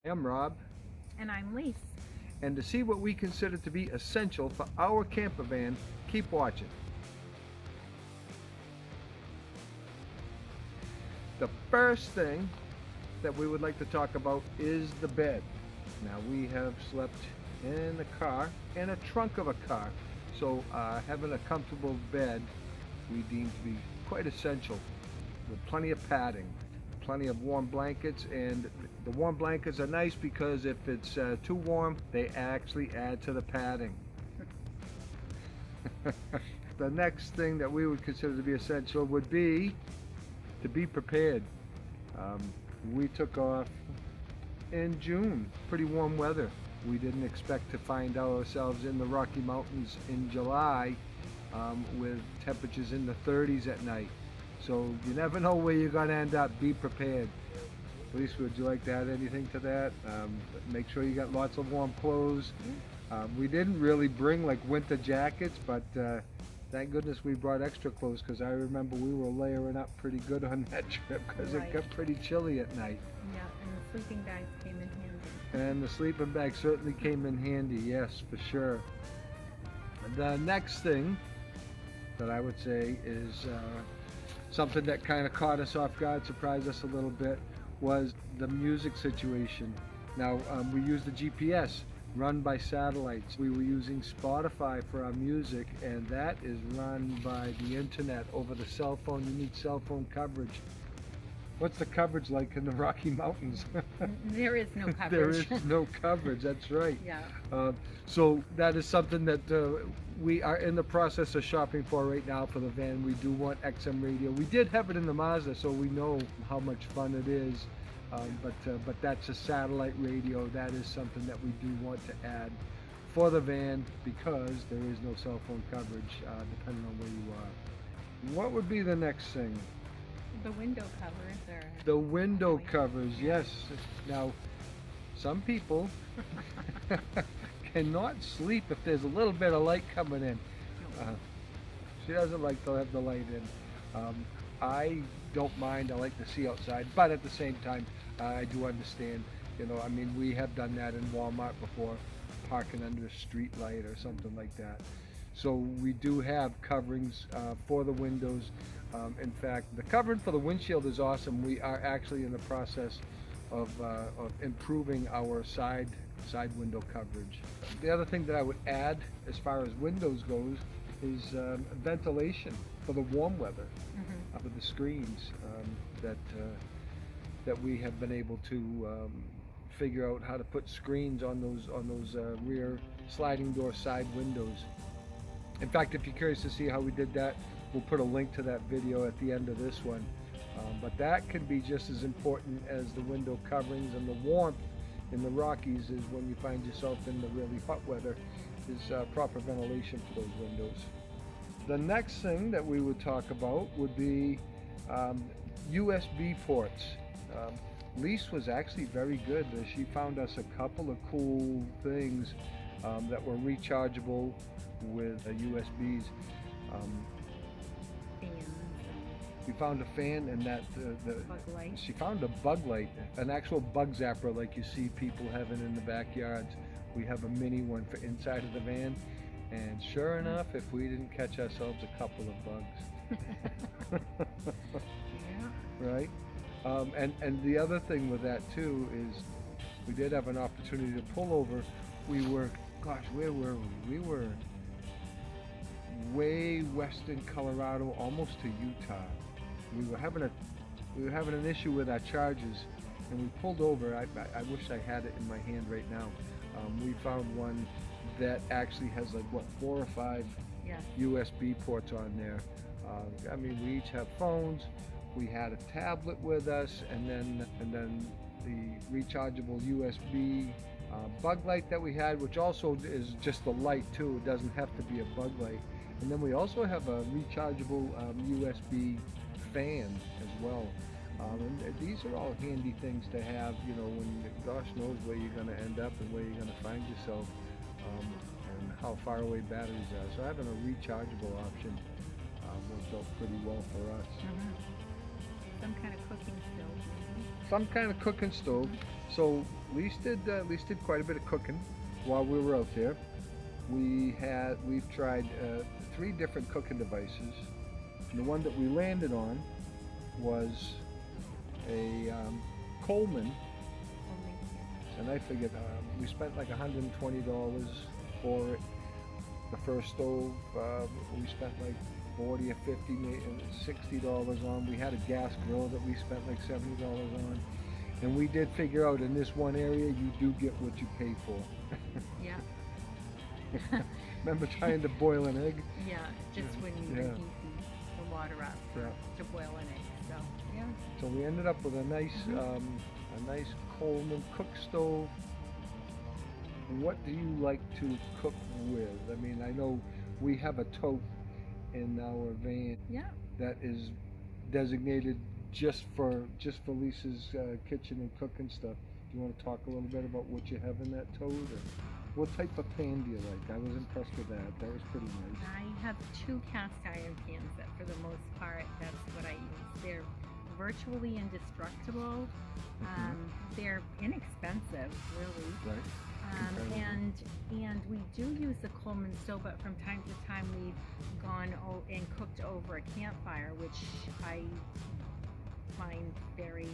I'm Rob, And I'm Lise. and to see what we consider to be essential for our camper van, keep watching. The first thing that we would like to talk about is the bed. Now, we have slept in a car, in a trunk of a car, so having a comfortable bed we deem to be quite essential with plenty of padding, plenty of warm blankets, and the warm blankets are nice because if it's too warm, they actually add to the padding. The next thing that we would consider to be essential would be to be prepared. Um, we took off in June, pretty warm weather. We didn't expect to find ourselves in the Rocky Mountains in July with temperatures in the 30s at night. So you never know where you're going to end up. Be prepared. Lisa, would you like to add anything to that? Make sure you got lots of warm clothes. We didn't really bring like winter jackets, but thank goodness we brought extra clothes because I remember we were layering up pretty good on that trip because it Right. got pretty chilly at night. Yeah, and the sleeping bags came in handy. And the sleeping bag certainly came in handy, yes, for sure. The next thing that I would say is something that kind of caught us off guard, surprised us a little bit, was the music situation. Now, we use the GPS run by satellites. We were using Spotify for our music, and that is run by the internet over the cell phone. You need cell phone coverage. What's the coverage like in the Rocky Mountains? There is no There coverage. is no coverage, that's right. Yeah. So that is something that we are in the process of shopping for right now for the van. We do want XM radio. We did have it in the Mazda, so we know how much fun it is. But that's a satellite radio. That is something that we do want to add for the van because there is no cell phone coverage depending on where you are. What would be the next thing? The window covers are. The window covers, yes. Now, some people cannot sleep if there's a little bit of light coming in. Uh, she doesn't like to have the light in. I don't mind. I like to see outside, but at the same time, I do understand. I mean, we have done that in Walmart before, parking under a street light or something like that. So we do have coverings for the windows. In fact, the covering for the windshield is awesome. We are actually in the process of improving our side window coverage. The other thing that I would add as far as windows goes is ventilation for the warm weather with the screens that we have been able to figure out how to put screens on those rear sliding door side windows. In fact, if you're curious to see how we did that, we'll put a link to that video at the end of this one. But that can be just as important as the window coverings, and the warmth in the Rockies is when you find yourself in the really hot weather is proper ventilation for those windows. The next thing that we would talk about would be USB ports. Lise was actually very good. She found us a couple of cool things that were rechargeable with USBs. Um, Fans we found a fan and that and bug light. she found a bug light, an actual bug zapper like you see people having in the backyards. We have a mini one for inside of the van, and sure enough, if we didn't catch ourselves a couple of bugs. Yeah. Right? And the other thing with that too is we did have an opportunity to pull over. We were, gosh, where were we? We were way west in Colorado, almost to Utah. We were having an issue with our chargers, and we pulled over. I wish I had it in my hand right now. We found one that actually has like what 4 or 5 Yes. USB ports on there. I mean, we each have phones. We had a tablet with us, and then the rechargeable USB bug light that we had, which also is just a light too. It doesn't have to be a bug light. And then we also have a rechargeable USB fan as well. And these are all handy things to have, when gosh knows where you're going to end up and where you're going to find yourself, and how far away batteries are. So having a rechargeable option worked out pretty well for us. Some kind of cooking stove. some kind of cooking stove. So Lise did quite a bit of cooking while we were out there. We've tried 3 different cooking devices. And the one that we landed on was a Coleman, and I figured we spent like $120 for it. The first stove we spent like 40 or 50, maybe $60 on. We had a gas grill that we spent like $70 on. And we did figure out in this one area you do get what you pay for. Yeah. Remember trying to boil an egg? Yeah, just when you were heating the water up to boil an egg. So yeah. So we ended up with a nice Coleman cook stove. And what do you like to cook with? I mean, I know we have a tote in our van that is designated just for Lisa's kitchen and cooking stuff. Do you want to talk a little bit about what you have in that tote? Or what type of pan do you like? I was impressed with that. That was pretty nice. I have 2 cast iron pans that for the most part, that's what I use. They're virtually indestructible. They're inexpensive, really. Right. And we do use the Coleman stove, but from time to time we've gone and cooked over a campfire, which I find very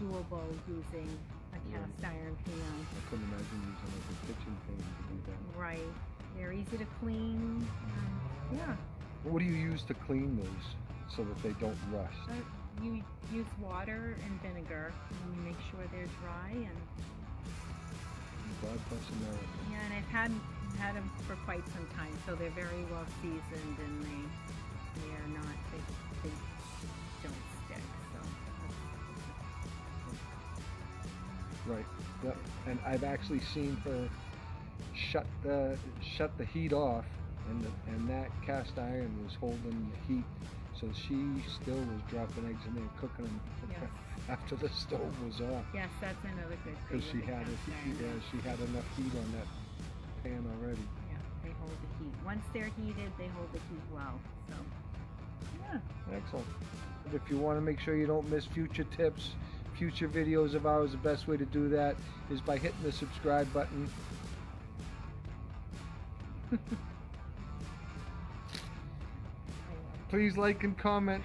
doable using a cast iron pan. I couldn't imagine using like a kitchen pan to do that. Right. They're easy to clean. Yeah. What do you use to clean those so that they don't rust? You use water and vinegar and you make sure they're dry and God bless America. yeah, and I've had them for quite some time, so they're very well seasoned and they don't stick. So right. Yep. And I've actually seen her shut the heat off, and that cast iron was holding the heat, so she still was dropping eggs in there, cooking them after the stove was off. yes, that's another good thing. Because she had enough heat on that pan already. Yeah, they hold the heat. Once they're heated, they hold the heat well. So yeah. Excellent. If you want to make sure you don't miss future tips, future videos of ours, the best way to do that is by hitting the subscribe button. Please like and comment.